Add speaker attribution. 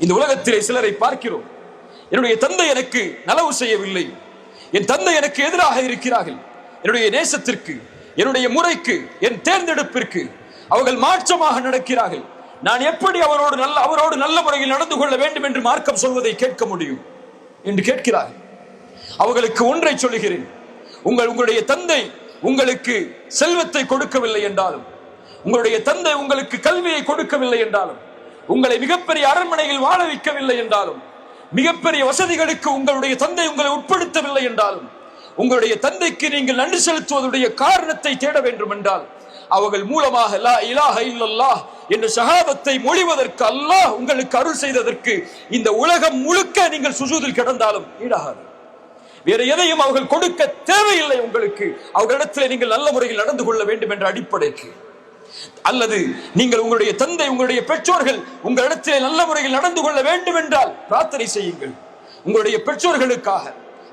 Speaker 1: இந்த உலகத்திலே சிலரை பார்க்கிறோம். என்னுடைய தந்தை எனக்கு நலவு செய்யவில்லை, என் தந்தை எனக்கு எதிராக இருக்கிறார்கள், என்னுடைய நேசத்திற்கு, என்னுடைய முறைக்கு, என் தேர்ந்தெடுப்பிற்கு அவர்கள் மாற்றமாக நடக்கிறார்கள். நான் எப்படி அவரோடு நல்ல முறையில் நடந்து கொள்ள வேண்டும் என்று மார்க்கம் சொல்வதை கேட்க முடியும் என்று கேட்கிறார்கள். அவர்களுக்கு ஒன்றை சொல்லுகிறேன், உங்களுடைய தந்தை உங்களுக்கு செல்வத்தை கொடுக்கவில்லை என்றாலும், உங்களுடைய தந்தை உங்களுக்கு கல்வியை கொடுக்கவில்லை என்றாலும், உங்களை மிகப்பெரிய அரண்மனையில் வாழ வைக்கவில்லை என்றாலும், மிகப்பெரிய வசதிகளுக்கு உங்களுடைய தந்தை உங்களை உட்படுத்தவில்லை என்றாலும், உங்களுடைய தந்தைக்கு நீங்கள் நன்றி செலுத்துவதுடைய காரணத்தை தேட வேண்டும் என்றால், அவர்கள் மூலமாக லா இலாஹ இல்லல்லாஹ் என்ற ஷஹாதத்தை மொழிவதற்கு அல்லாஹ் உங்களுக்கு அருள் செய்ததற்கு இந்த உலகம் முழுக்க நீங்கள் சுஜூதில் கிடந்தாலும் ஈடாகாது. வேற எதையும் அவர்கள் கொடுக்க தேவையில்லை. உங்களுக்கு அவர்களிடத்தில் நீங்கள் நல்ல முறையில் நடந்து கொள்ள வேண்டும் என்ற அடிப்படைக்கு, அல்லது நீங்கள் உங்களுடைய தந்தை, உங்களுடைய பெற்றோர்கள் உங்களிடத்திலே நல்ல முறையில் நடந்து கொள்ள வேண்டும் என்றால் பிரார்த்தனை செய்யுங்கள். உங்களுடைய பெற்றோர்களுக்காக,